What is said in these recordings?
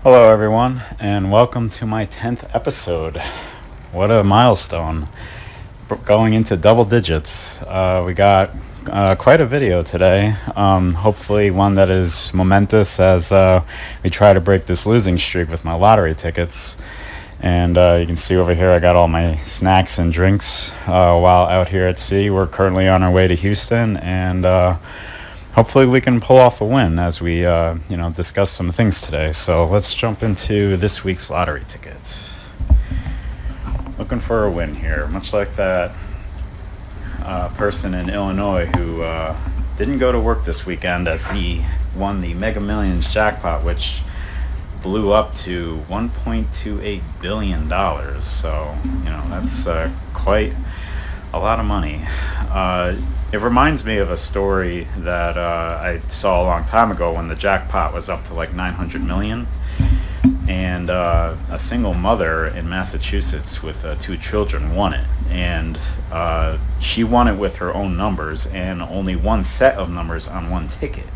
Hello, everyone, and welcome to my 10th episode. What a milestone. Going into double digits. We got quite a video today. Hopefully, one that is momentous as we try to break this losing streak with my lottery tickets. And you can see over here I got all my snacks and drinks while out here at sea. We're currently on our way to Houston, and hopefully we can pull off a win as we discuss some things today. So let's jump into this week's lottery ticket. Looking for a win here, much like that person in Illinois who didn't go to work this weekend as he won the Mega Millions jackpot, which blew up to $1.28 billion. So, that's quite a lot of money. It reminds me of a story that I saw a long time ago when the jackpot was up to like 900 million. And a single mother in Massachusetts with 2 children won it. And she won it with her own numbers and only one set of numbers on one ticket.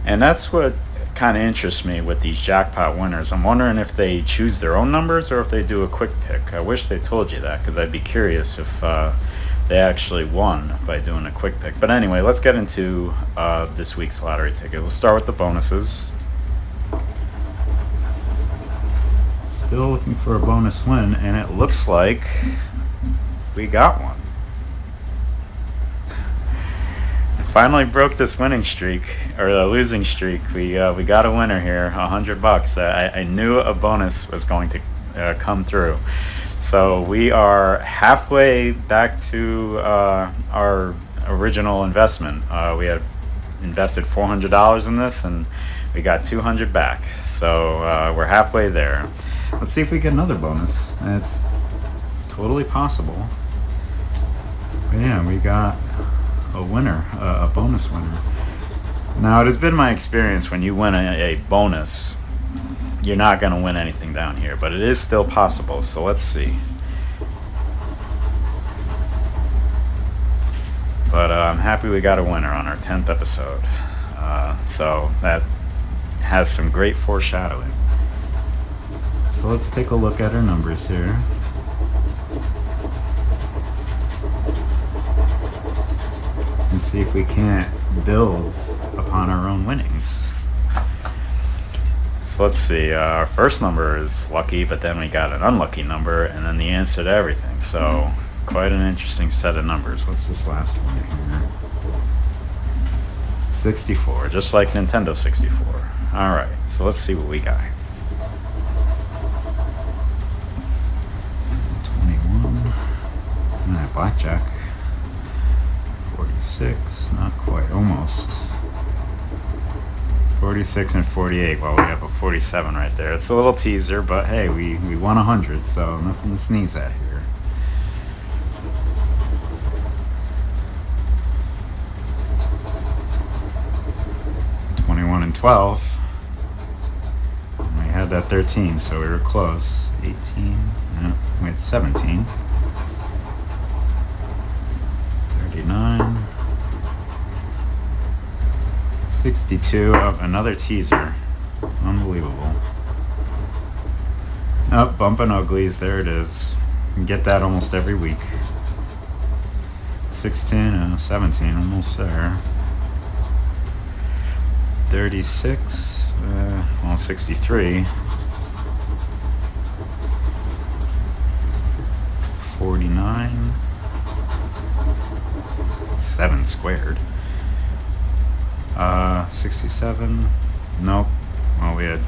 And that's what kind of interests me with these jackpot winners. I'm wondering if they choose their own numbers or if they do a quick pick. I wish they told you that, because I'd be curious if they actually won by doing a quick pick. But anyway, let's get into this week's lottery ticket. We'll start with the bonuses. Still looking for a bonus win, and it looks like we got one. Finally broke this winning streak, or the losing streak. We got a winner here, $100. I knew a bonus was going to come through. So we are halfway back to our original investment. We had invested $400 in this, and we got $200 back. So we're halfway there. Let's see if we get another bonus. It's totally possible. But yeah, we got a winner, a bonus winner. Now, it has been my experience when you win a bonus, you're not going to win anything down here, but it is still possible, so let's see. But I'm happy we got a winner on our 10th episode. So that has some great foreshadowing. So let's take a look at our numbers here. And see if we can't build upon our own winnings. So let's see, our first number is lucky, but then we got an unlucky number, and then the answer to everything. So quite an interesting set of numbers. What's this last one here? 64, just like Nintendo 64. All right, so let's see what we got. 21. All right, blackjack. 46, not quite, almost. 46 and 48. Well, we have a 47 right there. It's a little teaser, but hey, we won 100, so nothing to sneeze at here. And 12. And we had that 13, so we were close. 18. No, we had 17. 39. 62. Oh, another teaser. Unbelievable. Oh, bumping uglies. There it is. You can get that almost every week. 16 and 17. Almost there. 36. 63. 49. 7 squared. 67. Nope. Well, we had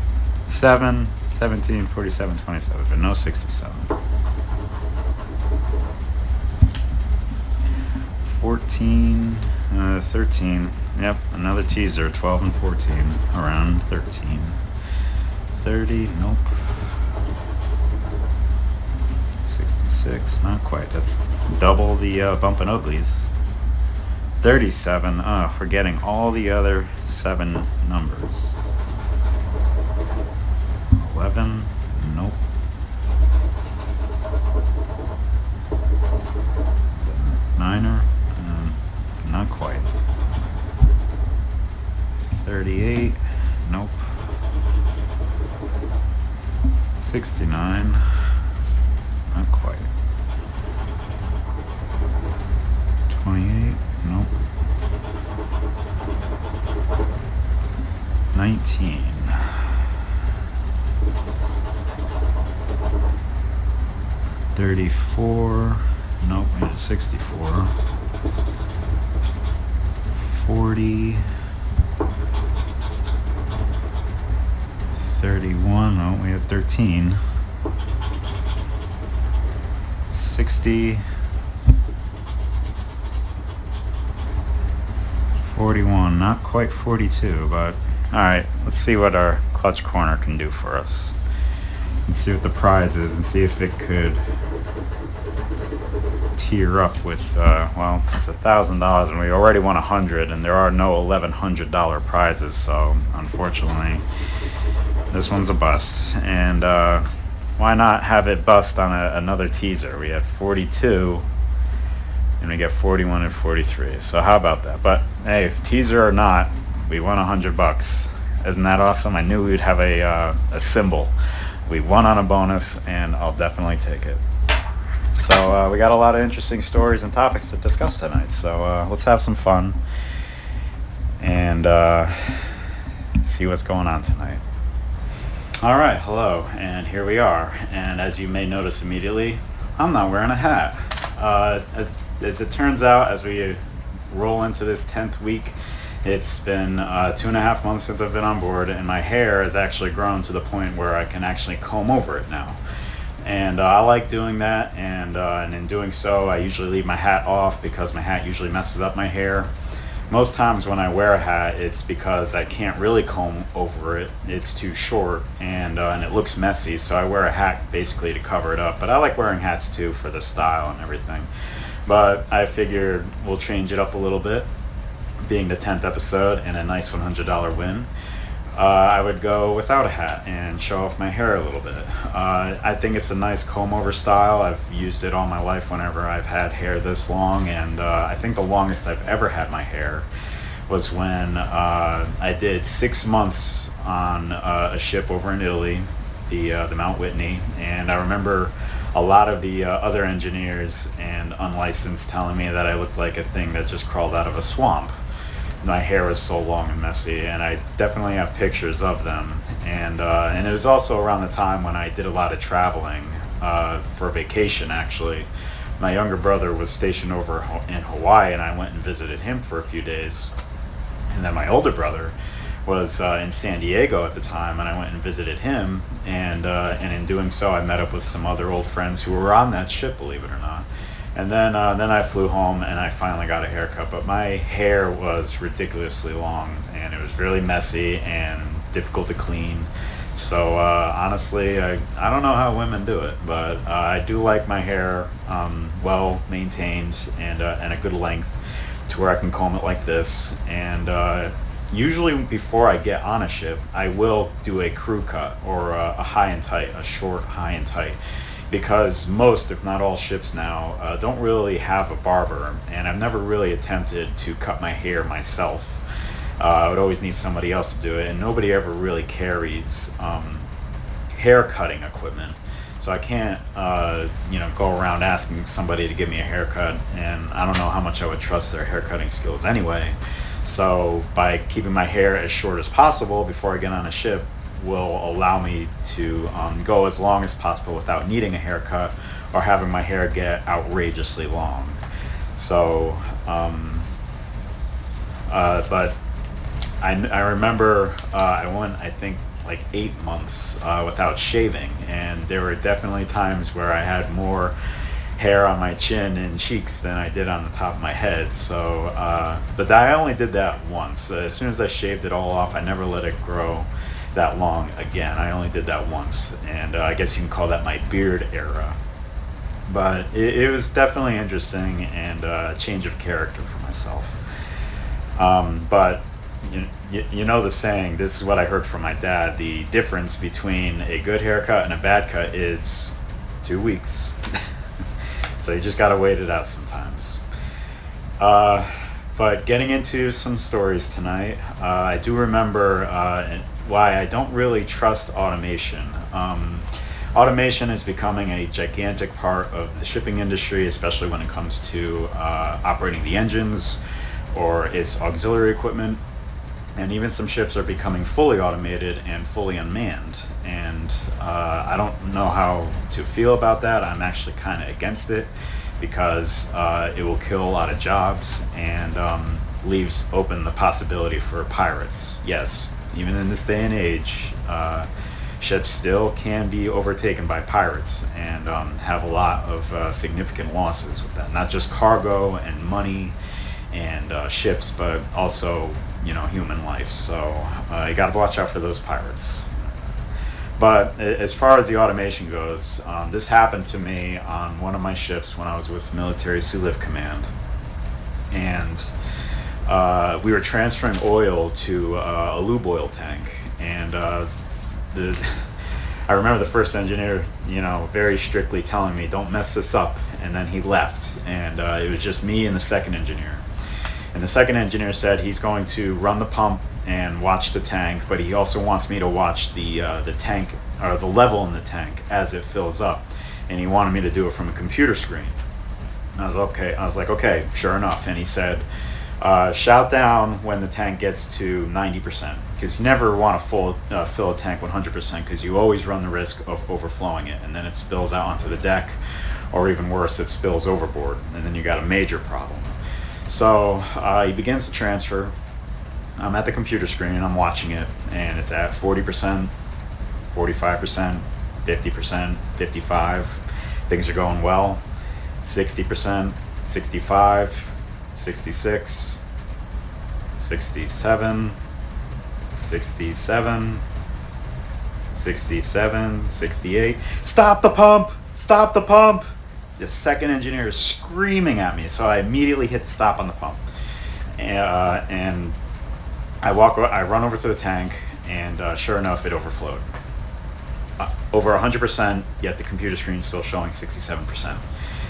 7, 17, 47, 27, but no 67. 14, 13. Yep, another teaser. 12 and 14. Around 13. 30. Nope. 66. Not quite. That's double the bumpin' uglies. 37, forgetting all the other 7 numbers. 11, nope. Niner, not quite. 38, nope. 69. Not quite. 28. Nope. 19. 34. Nope, we had 64. 40. 31. No, we had 13. 60. 41. Not quite 42, but alright, let's see what our clutch corner can do for us. And see what the prize is and see if it could tier up with, well, it's $1,000 and we already won $100 and there are no $1,100 prizes, so unfortunately this one's a bust. And why not have it bust on another teaser? We had 42 and we get 41 and 43, so how about that? But hey, teaser or not, we won $100. Isn't that awesome? I knew we'd have a symbol. We won on a bonus, and I'll definitely take it. So we got a lot of interesting stories and topics to discuss tonight. So let's have some fun and see what's going on tonight. All right, hello, and here we are. And as you may notice immediately, I'm not wearing a hat. As it turns out, as we roll into this 10th week, it's been 2.5 months since I've been on board, and my hair has actually grown to the point where I can actually comb over it now. And I like doing that, and in doing so, I usually leave my hat off because my hat usually messes up my hair. Most times when I wear a hat, it's because I can't really comb over it. It's too short, and it looks messy, so I wear a hat basically to cover it up. But I like wearing hats too for the style and everything. But I figured we'll change it up a little bit. Being the 10th episode and a nice $100 win, I would go without a hat and show off my hair a little bit. I think it's a nice comb over style. I've used it all my life whenever I've had hair this long, and I think the longest I've ever had my hair was when I did 6 months on a ship over in Italy, the Mount Whitney, and I remember a lot of the other engineers and unlicensed telling me that I looked like a thing that just crawled out of a swamp. My hair was so long and messy, and I definitely have pictures of them. And it was also around the time when I did a lot of traveling for vacation, actually. My younger brother was stationed over in Hawaii, and I went and visited him for a few days. And then my older brother was in San Diego at the time, and I went and visited him. And in doing so, I met up with some other old friends who were on that ship, believe it or not. And then I flew home and I finally got a haircut, but my hair was ridiculously long and it was really messy and difficult to clean. So honestly, I don't know how women do it, but I do like my hair well maintained and a good length to where I can comb it like this. And usually before I get on a ship, I will do a crew cut or a high and tight, a short high and tight. Because most, if not all ships now, don't really have a barber, and I've never really attempted to cut my hair myself. I would always need somebody else to do it, and nobody ever really carries hair cutting equipment. So I can't, go around asking somebody to give me a haircut, and I don't know how much I would trust their hair cutting skills anyway. So by keeping my hair as short as possible before I get on a ship, will allow me to go as long as possible without needing a haircut or having my hair get outrageously long. So, but I remember I went, I think, like 8 months without shaving, and there were definitely times where I had more hair on my chin and cheeks than I did on the top of my head. So, but I only did that once. As soon as I shaved it all off, I never let it grow that long again. I only did that once, and I guess you can call that my beard era. But it was definitely interesting and a change of character for myself. But you know the saying, this is what I heard from my dad, the difference between a good haircut and a bad cut is 2 weeks. So you just gotta wait it out sometimes. But getting into some stories tonight, I do remember why I don't really trust automation. Automation is becoming a gigantic part of the shipping industry, especially when it comes to operating the engines or its auxiliary equipment. And even some ships are becoming fully automated and fully unmanned. And I don't know how to feel about that. I'm actually kind of against it because it will kill a lot of jobs and leaves open the possibility for pirates. Yes, even in this day and age, ships still can be overtaken by pirates and have a lot of significant losses with that. Not just cargo and money and ships, but also human life. So you got to watch out for those pirates. But as far as the automation goes, this happened to me on one of my ships when I was with Military Sea Lift Command, and we were transferring oil to a lube oil tank, and I remember the first engineer, very strictly telling me, "Don't mess this up," and then he left, and it was just me and the second engineer. And the second engineer said he's going to run the pump and watch the tank, but he also wants me to watch the tank, or the level in the tank as it fills up, and he wanted me to do it from a computer screen. And I was okay. I was like, okay, sure enough. And he said, shout down when the tank gets to 90%, because you never want to fill a tank 100%, because you always run the risk of overflowing it, and then it spills out onto the deck, or even worse, it spills overboard, and then you got a major problem. So he begins to transfer. I'm at the computer screen, I'm watching it, and it's at 40%, 45%, 50%, 55%. Things are going well. 60%, 65%, 66%, 67%, 67%, 67%, 68%. Stop the pump! Stop the pump! The second engineer is screaming at me, so I immediately hit the stop on the pump, and I run over to the tank, and sure enough, it overflowed. Over 100%, yet the computer screen is still showing 67%,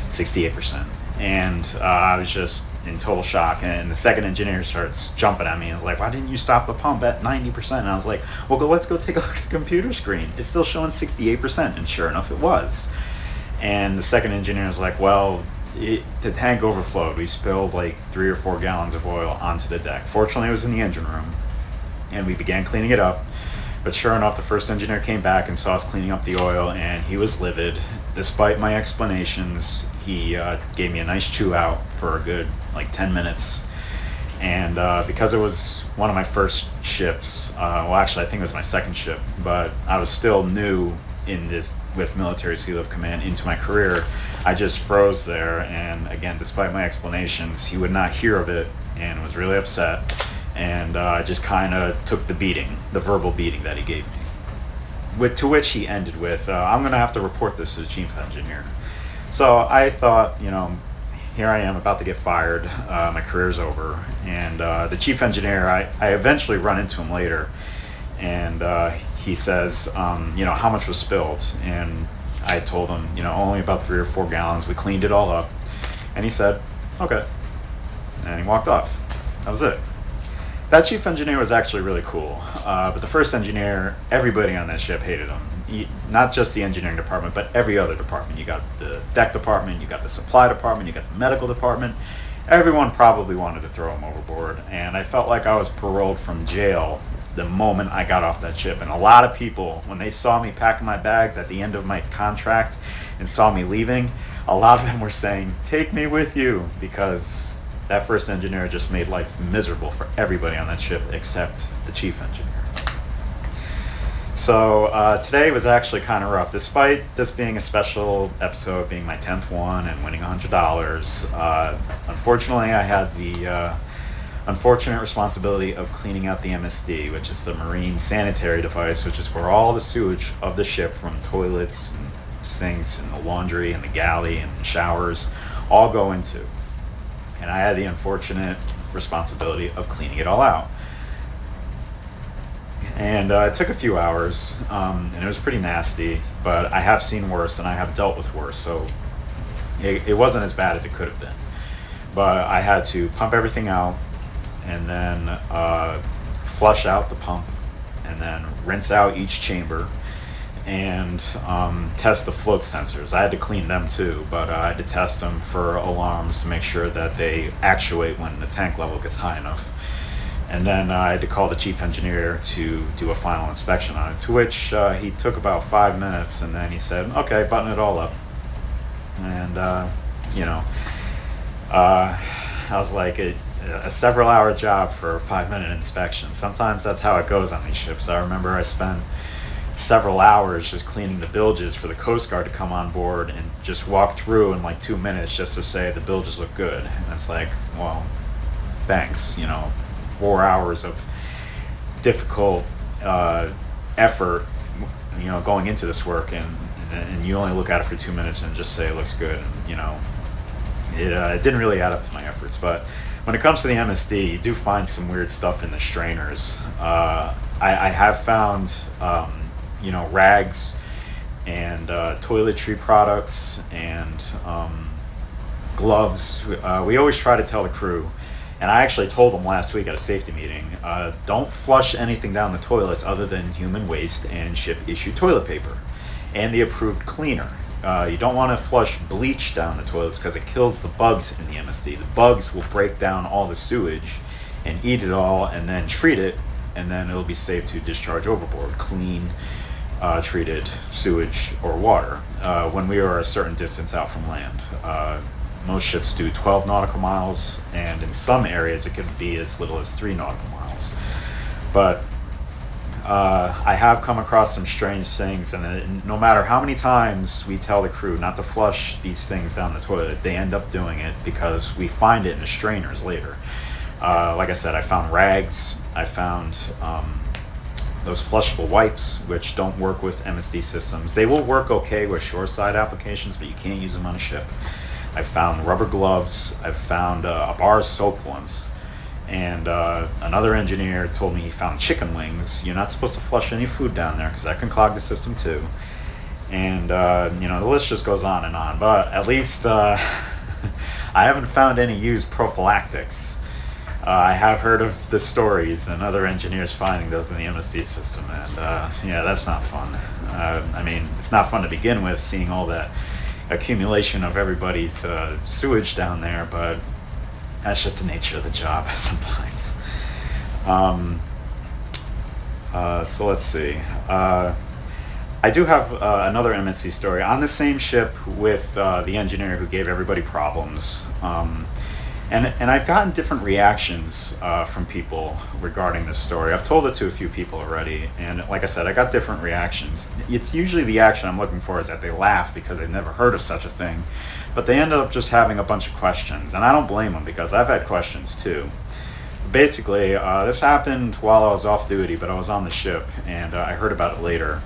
68%, and I was just in total shock. And the second engineer starts jumping at me and was like, "Why didn't you stop the pump at 90%?" And I was like, "Well, let's go take a look at the computer screen. It's still showing 68%," and sure enough, it was. And the second engineer was like, "Well, the tank overflowed. We spilled like 3 or 4 gallons of oil onto the deck. Fortunately, it was in the engine room, and we began cleaning it up. But sure enough, the first engineer came back and saw us cleaning up the oil, and he was livid. Despite my explanations, he gave me a nice chew out for a good 10 minutes. And because it was one of my first ships, well, actually, I think it was my second ship, but I was still new in this with Military Sea Lift Command into my career, I just froze there. And again, despite my explanations, he would not hear of it and was really upset. And I just kind of took the beating, the verbal beating that he gave me. To which he ended with, "I'm going to have to report this to the chief engineer." So I thought, here I am about to get fired. My career's over. And the chief engineer, I eventually run into him later, and he says, how much was spilled? And I told him, only about 3 or 4 gallons. We cleaned it all up. And he said, okay. And he walked off. That was it. That chief engineer was actually really cool. But the first engineer, everybody on that ship hated him. Not just the engineering department, but every other department. You got the deck department, you got the supply department, you got the medical department. Everyone probably wanted to throw him overboard. And I felt like I was paroled from jail the moment I got off that ship. And a lot of people, when they saw me packing my bags at the end of my contract and saw me leaving, a lot of them were saying, "Take me with you," because that first engineer just made life miserable for everybody on that ship except the chief engineer. So today was actually kind of rough. Despite this being a special episode, being my 10th one and winning $100, unfortunately I had the unfortunate responsibility of cleaning out the MSD, which is the marine sanitary device, which is where all the sewage of the ship, from toilets and sinks and the laundry and the galley and showers, all go into. And I had the unfortunate responsibility of cleaning it all out. And it took a few hours, and it was pretty nasty, but I have seen worse and I have dealt with worse, so it wasn't as bad as it could have been. But I had to pump everything out, and then flush out the pump, and then rinse out each chamber, and test the float sensors. I had to clean them too, but I had to test them for alarms to make sure that they actuate when the tank level gets high enough. And then I had to call the chief engineer to do a final inspection on it, to which he took about 5 minutes, and then he said, okay, button it all up. And, I was like, a several hour job for a 5 minute inspection. Sometimes that's how it goes on these ships. I remember I spent several hours just cleaning the bilges for the Coast Guard to come on board and just walk through in like 2 minutes just to say the bilges look good. And it's like, well, thanks, 4 hours of difficult effort, going into this work, and you only look at it for 2 minutes and just say it looks good. And, it didn't really add up to my efforts. But when it comes to the MSD, you do find some weird stuff in the strainers. I have found, rags and toiletry products and gloves. We always try to tell the crew, and I actually told them last week at a safety meeting, don't flush anything down the toilets other than human waste and ship-issued toilet paper and the approved cleaner. You don't want to flush bleach down the toilets because it kills the bugs in the MSD. The bugs will break down all the sewage and eat it all and then treat it, and then it'll be safe to discharge overboard clean, treated sewage or water when we are a certain distance out from land. Most ships do 12 nautical miles, and in some areas it could be as little as 3 nautical miles. But I have come across some strange things, and no matter how many times we tell the crew not to flush these things down the toilet, they end up doing it because we find it in the strainers later. Like I said, I found rags, I found those flushable wipes, which don't work with MSD systems. They will work okay with shoreside applications, but you can't use them on a ship. I found rubber gloves, I've found a bar of soap once. And another engineer told me he found chicken wings. You're not supposed to flush any food down there because that can clog the system too. And the list just goes on and on. But at least I haven't found any used prophylactics. I have heard of the stories and other engineers finding those in the MSD system, and that's not fun. It's not fun to begin with, seeing all that accumulation of everybody's sewage down there, but that's just the nature of the job sometimes. So let's see. I do have another MSC story on the same ship with the engineer who gave everybody problems. And I've gotten different reactions from people regarding this story. I've told it to a few people already, and like I said, I got different reactions. It's usually the action I'm looking for is that they laugh because they've never heard of such a thing, but they end up just having a bunch of questions, and I don't blame them because I've had questions too. Basically, this happened while I was off duty, but I was on the ship, and I heard about it later.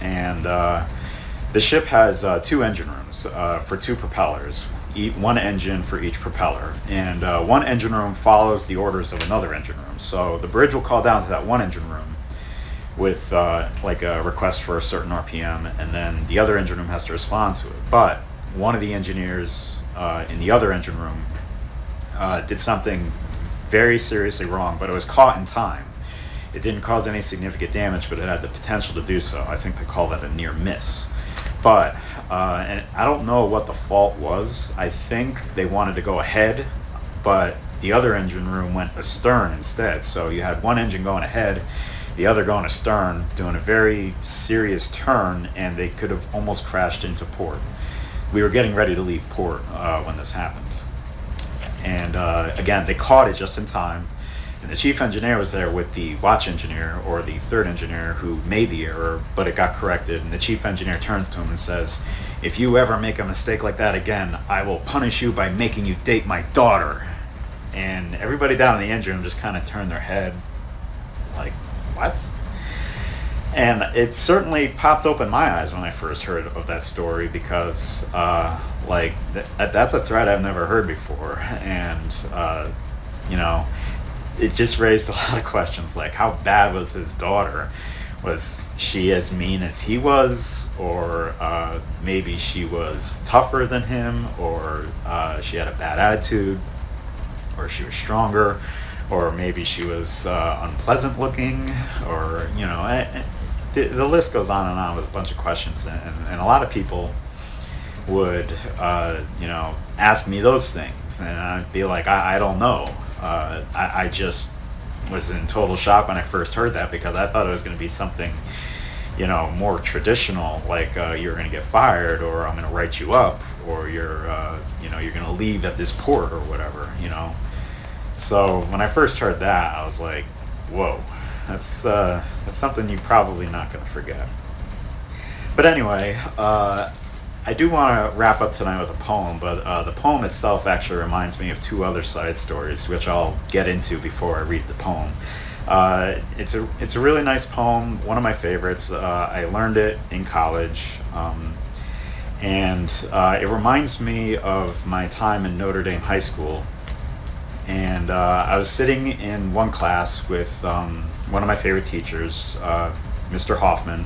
And the ship has 2 engine rooms for 2 propellers. One engine for each propeller, and one engine room follows the orders of another engine room. So the bridge will call down to that one engine room with like a request for a certain RPM, and then the other engine room has to respond to it. But one of the engineers in the other engine room did something very seriously wrong, but it was caught in time. It didn't cause any significant damage, but it had the potential to do so. I think they call that a near miss. But, and I don't know what the fault was. I think they wanted to go ahead, but the other engine room went astern instead. So you had one engine going ahead, the other going astern, doing a very serious turn, and they could have almost crashed into port. We were getting ready to leave port when this happened. And again, they caught it just in time. And the chief engineer was there with the watch engineer, or the third engineer, who made the error, but it got corrected. And the chief engineer turns to him and says, "If you ever make a mistake like that again, I will punish you by making you date my daughter." And everybody down in the engine room just kind of turned their head like, what? And it certainly popped open my eyes when I first heard of that story, because that's a threat I've never heard before. And it just raised a lot of questions, like how bad was his daughter? Was she as mean as he was? Or maybe she was tougher than him? Or she had a bad attitude? Or she was stronger? Or maybe she was unpleasant looking? Or, the list goes on with a bunch of questions, and a lot of people would, ask me those things, and I'd be like, I don't know. I just was in total shock when I first heard that, because I thought it was going to be something, more traditional, like you're going to get fired, or I'm going to write you up, or you're going to leave at this port or whatever. So when I first heard that, I was like, whoa, that's something you're probably not going to forget. But anyway, I do want to wrap up tonight with a poem, but the poem itself actually reminds me of two other side stories, which I'll get into before I read the poem. It's a really nice poem, one of my favorites. I learned it in college, and it reminds me of my time in Notre Dame High School. And I was sitting in one class with one of my favorite teachers, Mr. Hoffman.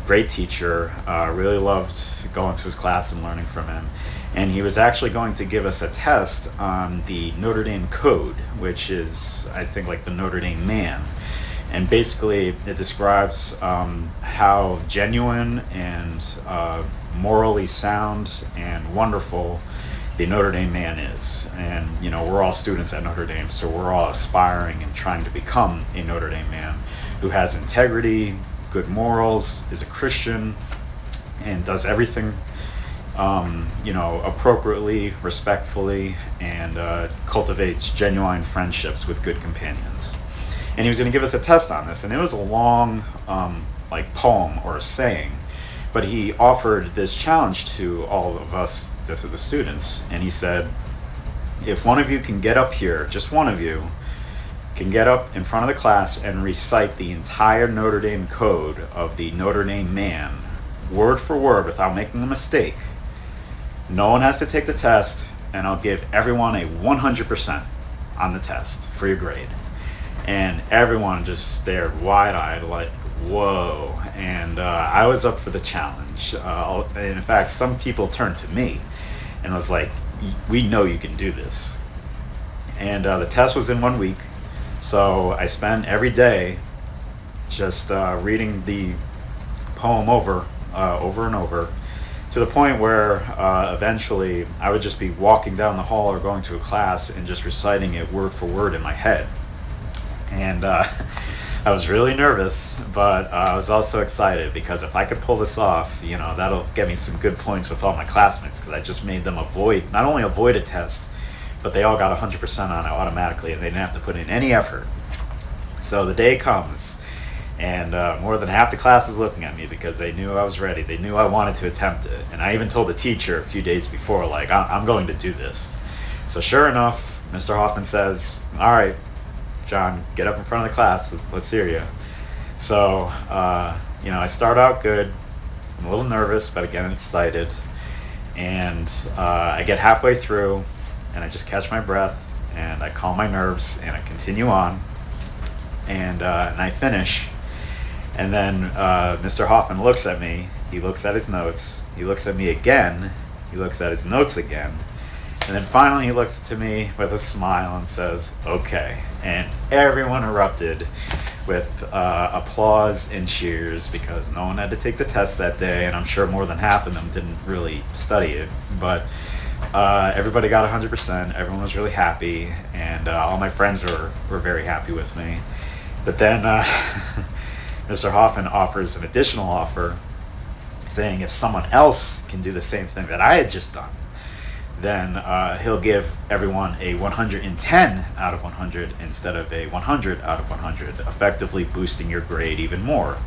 Great teacher. Really loved going to his class and learning from him. And he was actually going to give us a test on the Notre Dame Code, which is, I think, like the Notre Dame Man. And basically it describes how genuine and morally sound and wonderful the Notre Dame man is. And we're all students at Notre Dame, so we're all aspiring and trying to become a Notre Dame man who has integrity, good morals, is a Christian, and does everything appropriately, respectfully, and cultivates genuine friendships with good companions. And he was going to give us a test on this, and it was a long poem or a saying, but he offered this challenge to all of us, to the students, and he said, if one of you can get up here, just one of you, can get up in front of the class and recite the entire Notre Dame Code of the Notre Dame Man, word for word, without making a mistake, no one has to take the test, and I'll give everyone a 100% on the test for your grade. And everyone just stared wide-eyed like, whoa. And I was up for the challenge. And in fact, some people turned to me and was like, we know you can do this. And the test was in 1 week. So I spent every day just reading the poem over and over, to the point where eventually I would just be walking down the hall or going to a class and just reciting it word for word in my head. And I was really nervous, but I was also excited, because if I could pull this off, that'll get me some good points with all my classmates, because I just made them not only avoid a test, but they all got 100% on it automatically, and they didn't have to put in any effort. So the day comes, and more than half the class is looking at me, because they knew I was ready. They knew I wanted to attempt it. And I even told the teacher a few days before, like, I'm going to do this. So sure enough, Mr. Hoffman says, all right, John, get up in front of the class. Let's hear you. So, I start out good. I'm a little nervous, but again, excited. And I get halfway through, and I just catch my breath, and I calm my nerves, and I continue on. And I finish. And then Mr. Hoffman looks at me. He looks at his notes. He looks at me again. He looks at his notes again. And then finally he looks to me with a smile and says, okay. And everyone erupted with applause and cheers, because no one had to take the test that day, and I'm sure more than half of them didn't really study it. But everybody got 100%. Everyone was really happy, and all my friends were very happy with me. But then Mr. Hoffman offers an additional offer, saying if someone else can do the same thing that I had just done, then he'll give everyone a 110 out of 100 instead of a 100 out of 100, effectively boosting your grade even more.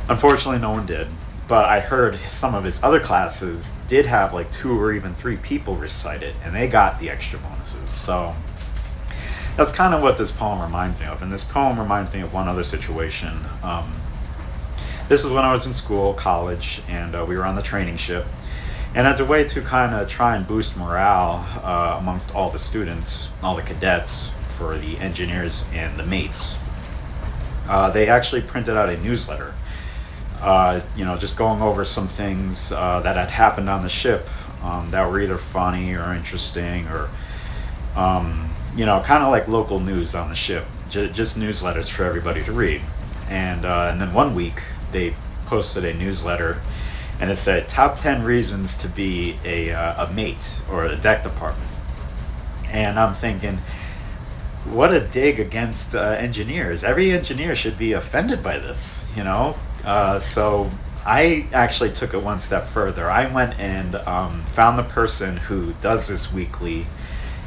Unfortunately, no one did, but I heard some of his other classes did have like 2 or even 3 people recite it, and they got the extra bonuses. So that's kind of what this poem reminds me of. And this poem reminds me of one other situation. This was when I was in school, college, and we were on the training ship. And as a way to kind of try and boost morale amongst all the students, all the cadets, for the engineers and the mates, they actually printed out a newsletter, just going over some things that had happened on the ship that were either funny or interesting, or kind of like local news on the ship, just newsletters for everybody to read. And then one week they posted a newsletter, and it said top 10 reasons to be a mate or a deck department. And I'm thinking, what a dig against engineers. Every engineer should be offended by this, you know? So I actually took it one step further. I went and found the person who does this weekly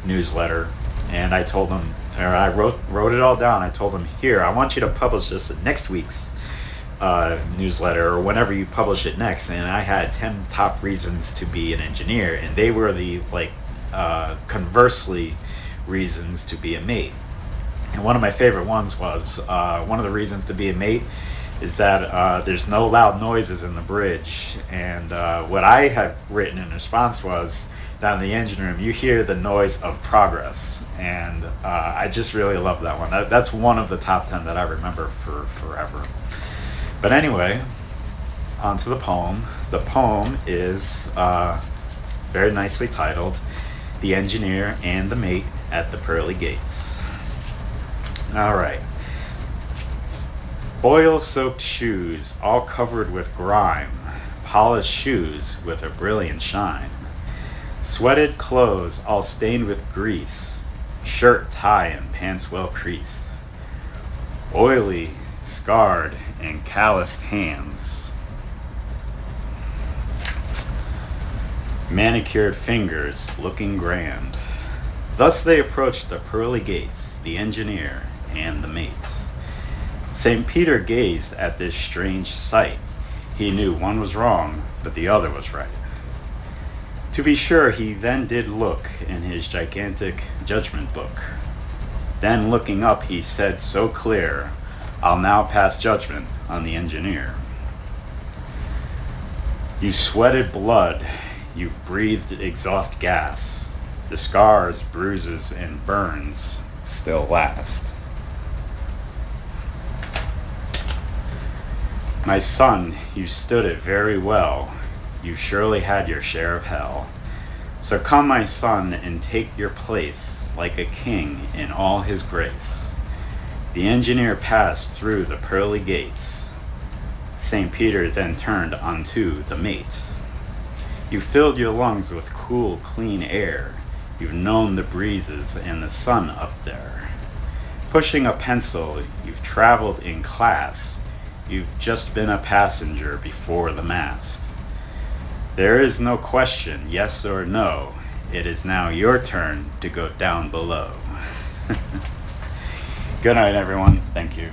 newsletter, and I told them, or I wrote it all down. I told them, here, I want you to publish this in next week's newsletter, or whenever you publish it next. And I had 10 top reasons to be an engineer, and they were the conversely reasons to be a mate. And one of my favorite ones was, one of the reasons to be a mate is that there's no loud noises in the bridge. And what I had written in response was, down in the engine room, you hear the noise of progress. And I just really love that one. That's one of the top 10 that I remember for forever. But anyway, on to the poem. The poem is very nicely titled, The Engineer and the Mate at the Pearly Gates. All right. Oil-soaked shoes, all covered with grime, polished shoes with a brilliant shine, sweated clothes all stained with grease, shirt, tie, and pants well creased, oily, scarred, and calloused hands, manicured fingers looking grand. Thus they approached the pearly gates, the engineer and the mate. St. Peter gazed at this strange sight. He knew one was wrong, but the other was right. To be sure, he then did look in his gigantic judgment book. Then looking up, he said so clear, I'll now pass judgment on the engineer. You sweated blood, you've breathed exhaust gas. The scars, bruises, and burns still last. My son, you stood it very well. You surely had your share of hell. So come, my son, and take your place like a king in all his grace. The engineer passed through the pearly gates. St. Peter then turned unto the mate. You filled your lungs with cool, clean air. You've known the breezes and the sun up there. Pushing a pencil, you've traveled in class. You've just been a passenger before the mast. There is no question, yes or no. It is now your turn to go down below. Good night, everyone. Thank you.